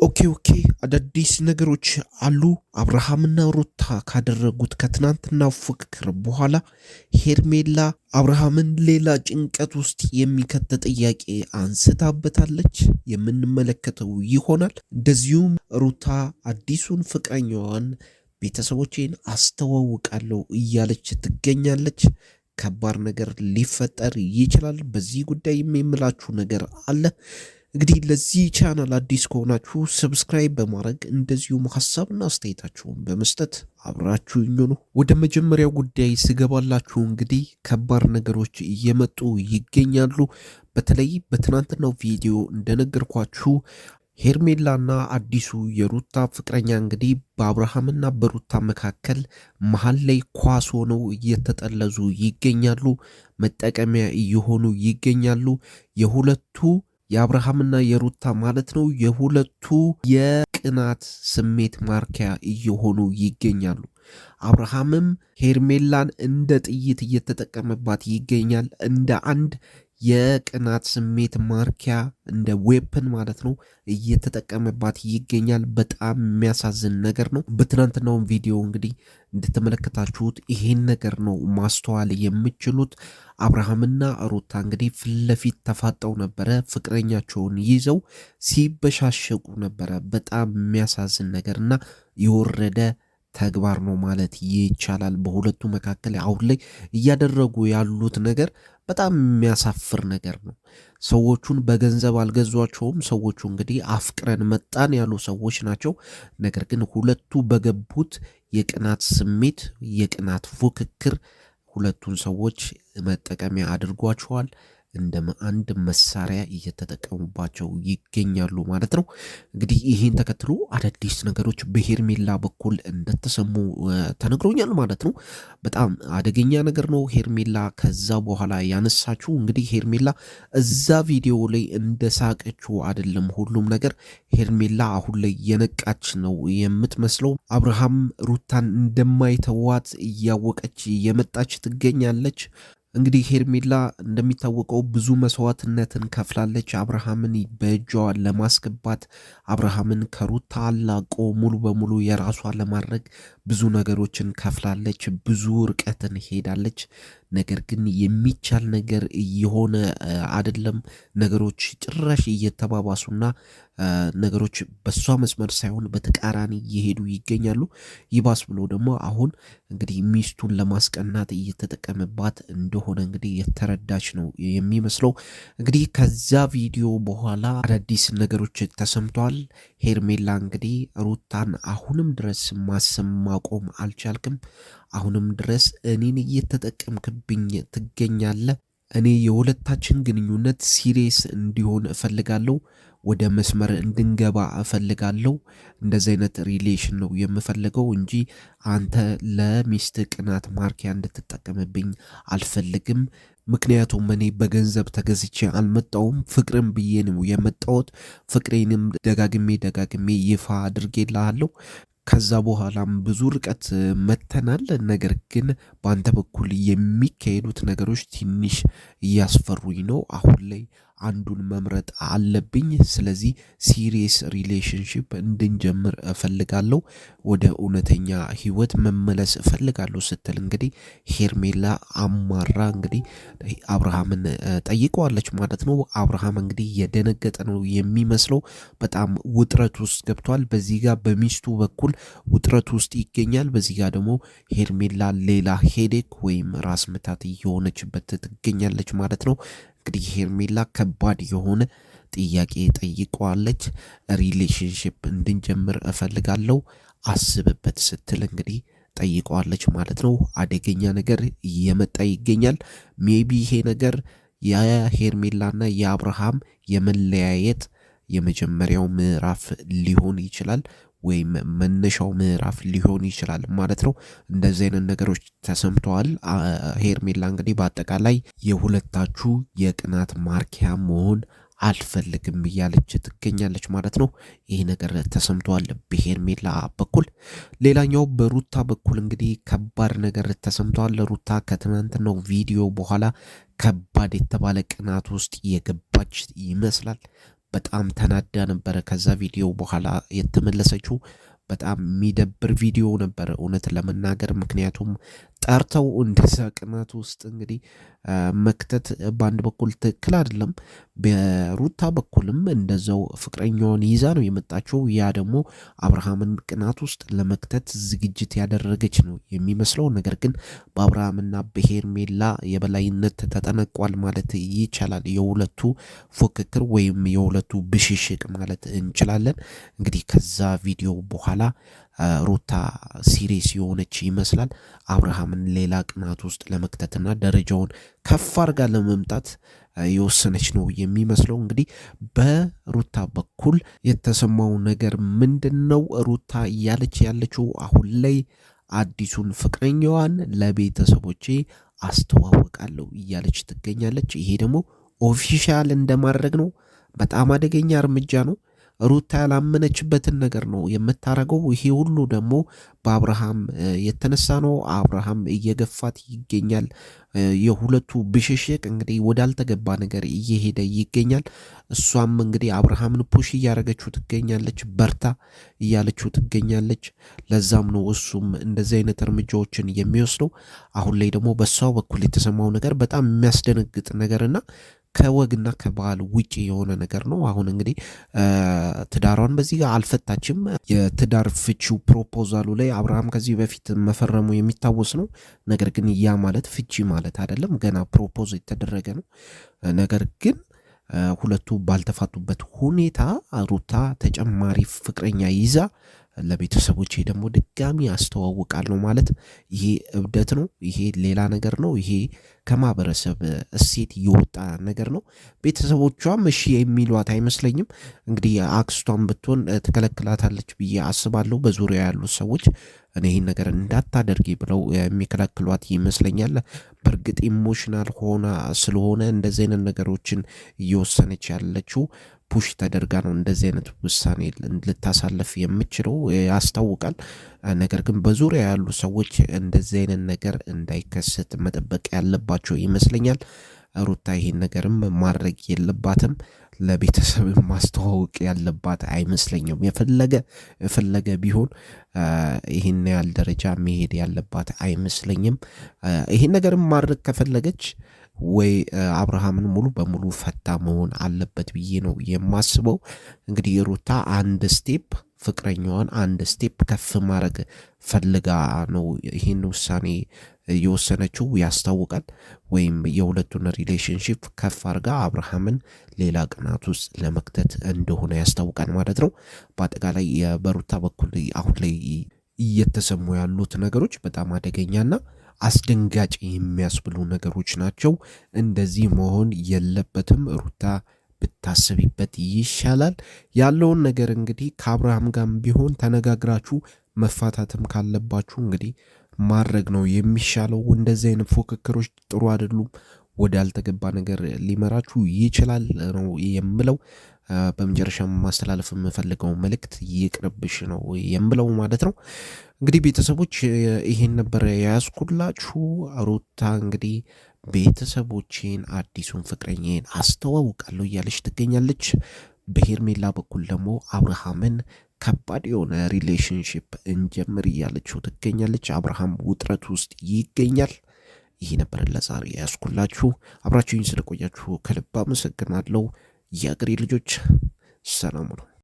ኦኬ አዳዲስ ነገሮች አሉ። አብርሃምና ሩታ ካደረጉት ከትናንትናው ፍክክር በኋላ ሄርሜላ አብርሃምን ሌላ ጭንቀት ውስጥ የሚከት ጥያቄ አንስታበታለች። የምንመለከተው ይሆናል። እንደዚሁም ሩታ አዲሱን ፍቅረኛዋን ቤተሰቦቼን አስተዋውቃለሁ እያለች ትገኛለች። ከባድ ነገር ሊፈጠር ይችላል። በዚህ ጉዳይ የምላችሁ ነገር አለ። እንግዲህ ለዚህ ቻናል አዲስ ከሆናችሁ ሰብስክራይብ በማድረግ እንደዚሁም ሀሳብና አስተያየታችሁን በመስጠት አብራችሁኝ ሁኑ። ወደ መጀመሪያው ጉዳይ ስገባላችሁ እንግዲህ ከባድ ነገሮች እየመጡ ይገኛሉ። በተለይ በትናንትናው ቪዲዮ እንደነገርኳችሁ ሄርሜላና አዲሱ የሩታ ፍቅረኛ እንግዲህ በአብርሃምና በሩታ መካከል መሀል ላይ ኳስ ሆነው እየተጠለዙ ይገኛሉ። መጠቀሚያ እየሆኑ ይገኛሉ። የሁለቱ የአብርሃምና የሩታ ማለት ነው የሁለቱ የቅናት ስሜት ማርኪያ እየሆኑ ይገኛሉ። አብርሃምም ሄርሜላን እንደ ጥይት እየተጠቀመባት ይገኛል። እንደ አንድ የቅናት ስሜት ማርኪያ እንደ ዌፐን ማለት ነው እየተጠቀመባት ይገኛል። በጣም የሚያሳዝን ነገር ነው። በትናንትናውን ቪዲዮ እንግዲህ እንደተመለከታችሁት ይሄን ነገር ነው ማስተዋል የምችሉት። አብርሃምና ሩታ እንግዲህ ፊት ለፊት ተፋጠው ነበረ። ፍቅረኛቸውን ይዘው ሲበሻሸቁ ነበረ። በጣም የሚያሳዝን ነገርና የወረደ ተግባር ነው ማለት ይቻላል። በሁለቱ መካከል አሁን ላይ እያደረጉ ያሉት ነገር በጣም የሚያሳፍር ነገር ነው። ሰዎቹን በገንዘብ አልገዟቸውም። ሰዎቹ እንግዲህ አፍቅረን መጣን ያሉ ሰዎች ናቸው። ነገር ግን ሁለቱ በገቡት የቅናት ስሜት፣ የቅናት ፉክክር ሁለቱን ሰዎች መጠቀሚያ አድርጓቸዋል። እንደ አንድ መሳሪያ እየተጠቀሙባቸው ይገኛሉ ማለት ነው። እንግዲህ ይህን ተከትሎ አዳዲስ ነገሮች በሄርሜላ በኩል እንደተሰሙ ተነግሮኛል ማለት ነው። በጣም አደገኛ ነገር ነው። ሄርሜላ ከዛ በኋላ ያነሳችው እንግዲህ ሄርሜላ እዛ ቪዲዮ ላይ እንደሳቀችው አይደለም ሁሉም ነገር። ሄርሜላ አሁን ላይ የነቃች ነው የምትመስለው። አብርሃም ሩታን እንደማይተዋት እያወቀች የመጣች ትገኛለች። እንግዲህ ሄርሜላ እንደሚታወቀው ብዙ መስዋዕትነትን ከፍላለች አብርሃምን በእጇ ለማስገባት። አብርሃምን ከሩታ አላቆ ሙሉ በሙሉ የራሷ ለማድረግ ብዙ ነገሮችን ከፍላለች። ብዙ ርቀትን ሄዳለች። ነገር ግን የሚቻል ነገር እየሆነ አይደለም። ነገሮች ጭራሽ እየተባባሱና ነገሮች በሷ መስመር ሳይሆን በተቃራኒ እየሄዱ ይገኛሉ። ይባስ ብሎ ደግሞ አሁን እንግዲህ ሚስቱን ለማስቀናት እየተጠቀመባት እንደሆነ እንግዲህ የተረዳች ነው የሚመስለው። እንግዲህ ከዛ ቪዲዮ በኋላ አዳዲስ ነገሮች ተሰምተዋል። ሄርሜላ እንግዲህ ሩታን አሁንም ድረስ ማሰብ ማቆም አልቻልክም፣ አሁንም ድረስ እኔን እየተጠቀምክብኝ ትገኛለህ። እኔ የሁለታችን ግንኙነት ሲሪየስ እንዲሆን እፈልጋለሁ። ወደ መስመር እንድንገባ እፈልጋለሁ። እንደዚህ አይነት ሪሌሽን ነው የምፈልገው እንጂ አንተ ለሚስት ቅናት ማርኪያ እንድትጠቀምብኝ አልፈልግም። ምክንያቱም እኔ በገንዘብ ተገዝቼ አልመጣውም። ፍቅርን ብዬ ነው የመጣሁት። ፍቅሬንም ደጋግሜ ይፋ አድርጌልሃለሁ። ከዛ በኋላም ብዙ ርቀት መተናል። ነገር ግን በአንተ በኩል የሚካሄዱት ነገሮች ትንሽ እያስፈሩኝ ነው። አሁን ላይ አንዱን መምረጥ አለብኝ። ስለዚህ ሲሪየስ ሪሌሽንሽፕ እንድንጀምር እፈልጋለሁ። ወደ እውነተኛ ህይወት መመለስ እፈልጋለሁ ስትል እንግዲህ ሄርሜላ አማራ እንግዲህ አብርሃምን ጠይቀዋለች ማለት ነው። አብርሃም እንግዲህ የደነገጠ ነው የሚመስለው። በጣም ውጥረት ውስጥ ገብቷል። በዚህ ጋር በሚስቱ በኩል ውጥረት ውስጥ ይገኛል። በዚህ ጋር ደግሞ ሄርሜላ ሌላ ሄዴክ ወይም ራስ ምታት እየሆነችበት ትገኛለች ማለት ነው። እንግዲህ ሄርሜላ ከባድ የሆነ ጥያቄ ጠይቀዋለች። ሪሌሽንሽፕ እንድንጀምር እፈልጋለሁ አስብበት ስትል እንግዲህ ጠይቀዋለች ማለት ነው። አደገኛ ነገር እየመጣ ይገኛል። ሜቢ ይሄ ነገር የሄርሜላና የአብርሃም የመለያየት የመጀመሪያው ምዕራፍ ሊሆን ይችላል ወይም መነሻው ምዕራፍ ሊሆን ይችላል ማለት ነው። እንደዚህ አይነት ነገሮች ተሰምተዋል። ሄርሜላ እንግዲህ በአጠቃላይ የሁለታችሁ የቅናት ማርኪያ መሆን አልፈልግም እያለች ትገኛለች ማለት ነው። ይህ ነገር ተሰምተዋል በሄርሜላ በኩል። ሌላኛው በሩታ በኩል እንግዲህ ከባድ ነገር ተሰምተዋል። ሩታ ከትናንትናው ቪዲዮ በኋላ ከባድ የተባለ ቅናት ውስጥ የገባች ይመስላል። በጣም ተናዳ ነበረ ከዛ ቪዲዮ በኋላ የተመለሰችው። በጣም የሚደብር ቪዲዮ ነበር እውነት ለመናገር ምክንያቱም ጠርተው እንደዛ ቅናት ውስጥ እንግዲህ መክተት በአንድ በኩል ትክክል አይደለም። በሩታ በኩልም እንደዛው ፍቅረኛዋን ይዛ ነው የመጣችው። ያ ደግሞ አብርሃምን ቅናት ውስጥ ለመክተት ዝግጅት ያደረገች ነው የሚመስለው። ነገር ግን በአብርሃምና በሄርሜላ የበላይነት ተጠነቋል ማለት ይቻላል። የሁለቱ ፉክክር ወይም የሁለቱ ብሽሽቅ ማለት እንችላለን። እንግዲህ ከዛ ቪዲዮ በኋላ ሩታ ሲሪየስ የሆነች ይመስላል። አብርሃምን ሌላ ቅናት ውስጥ ለመክተትና ደረጃውን ከፍ አድርጋ ለመምጣት የወሰነች ነው የሚመስለው። እንግዲህ በሩታ በኩል የተሰማው ነገር ምንድን ነው? ሩታ እያለች ያለችው አሁን ላይ አዲሱን ፍቅረኛዋን ለቤተሰቦቼ አስተዋወቃለሁ እያለች ትገኛለች። ይሄ ደግሞ ኦፊሻል እንደማድረግ ነው። በጣም አደገኛ እርምጃ ነው። ሩታ ያላመነችበትን ነገር ነው የምታረገው። ይሄ ሁሉ ደግሞ በአብርሃም የተነሳ ነው። አብርሃም እየገፋት ይገኛል። የሁለቱ ብሽሽቅ እንግዲህ ወዳልተገባ ነገር እየሄደ ይገኛል። እሷም እንግዲህ አብርሃምን ፑሽ እያደረገችው ትገኛለች፣ በርታ እያለችው ትገኛለች። ለዛም ነው እሱም እንደዚህ አይነት እርምጃዎችን የሚወስደው። አሁን ላይ ደግሞ በሷው በኩል የተሰማው ነገር በጣም የሚያስደነግጥ ነገርና ከወግና ከባህል ውጪ የሆነ ነገር ነው። አሁን እንግዲህ ትዳሯን በዚህ ጋር አልፈታችም። የትዳር ፍቺው ፕሮፖዛሉ ላይ አብርሃም ከዚህ በፊት መፈረሙ የሚታወስ ነው። ነገር ግን ያ ማለት ፍቺ ማለት አይደለም። ገና ፕሮፖዝ የተደረገ ነው። ነገር ግን ሁለቱ ባልተፋቱበት ሁኔታ ሩታ ተጨማሪ ፍቅረኛ ይዛ ለቤተሰቦቼ ደግሞ ድጋሚ አስተዋውቃለሁ ማለት ይሄ እብደት ነው። ይሄ ሌላ ነገር ነው። ይሄ ከማህበረሰብ እሴት የወጣ ነገር ነው። ቤተሰቦቿም እሺ የሚሏት አይመስለኝም። እንግዲህ አክስቷን ብትሆን ትከለክላታለች ብዬ አስባለሁ። በዙሪያ ያሉት ሰዎች እኔ ይህን ነገር እንዳታደርጊ ብለው የሚከለክሏት ይመስለኛል። በእርግጥ ኢሞሽናል ሆና ስለሆነ እንደዚህ አይነት ነገሮችን እየወሰነች ያለችው ፑሽ ተደርጋ ነው እንደዚህ አይነት ውሳኔ ልታሳልፍ የምችለው ያስታውቃል። ነገር ግን በዙሪያ ያሉ ሰዎች እንደዚህ አይነት ነገር እንዳይከሰት መጠበቅ ያለባቸው ይመስለኛል። ሩታ ይሄን ነገርም ማድረግ የለባትም። ለቤተሰብ ማስተዋወቅ ያለባት አይመስለኝም። የፈለገ ቢሆን ይህን ያህል ደረጃ መሄድ ያለባት አይመስለኝም። ይህን ነገርም ማድረግ ከፈለገች ወይ አብርሃምን ሙሉ በሙሉ ፈታ መሆን አለበት ብዬ ነው የማስበው። እንግዲህ ሩታ አንድ ስቴፕ ፍቅረኛዋን አንድ ስቴፕ ከፍ ማድረግ ፈልጋ ነው ይህን ውሳኔ የወሰነችው ያስታውቃል። ወይም የሁለቱን ሪሌሽንሽፕ ከፍ አድርጋ አብርሃምን ሌላ ቅናት ውስጥ ለመክተት እንደሆነ ያስታውቃል ማለት ነው። በአጠቃላይ በሩታ በኩል አሁን ላይ እየተሰሙ ያሉት ነገሮች በጣም አደገኛና አስደንጋጭ የሚያስብሉ ነገሮች ናቸው። እንደዚህ መሆን የለበትም። ሩታ ብታስቢበት ይሻላል። ያለውን ነገር እንግዲህ ከአብርሃም ጋርም ቢሆን ተነጋግራችሁ መፋታትም ካለባችሁ እንግዲህ ማድረግ ነው የሚሻለው። እንደዚህ አይነት ፉክክሮች ጥሩ አይደሉም። ወዳልተገባ ነገር ሊመራችሁ ይችላል ነው የምለው። በመጨረሻ ማስተላለፍ የምፈልገው መልእክት ይቅርብሽ ነው የምለው ማለት ነው። እንግዲህ ቤተሰቦች ይሄን ነበር የያዝኩላችሁ። ሩታ እንግዲህ ቤተሰቦቼን አዲሱን ፍቅረኛዬን አስተዋውቃለሁ እያለች ትገኛለች። በሄርሜላ በኩል ደግሞ አብርሃምን ከባድ የሆነ ሪሌሽንሽፕ እንጀምር እያለችው ትገኛለች። አብርሃም ውጥረት ውስጥ ይገኛል። ይሄ ነበር ለዛሬ ያስኩላችሁ። አብራችሁኝ ስለቆያችሁ ከልብ አመሰግናለሁ። የአገሬ ልጆች ሰላም ነው።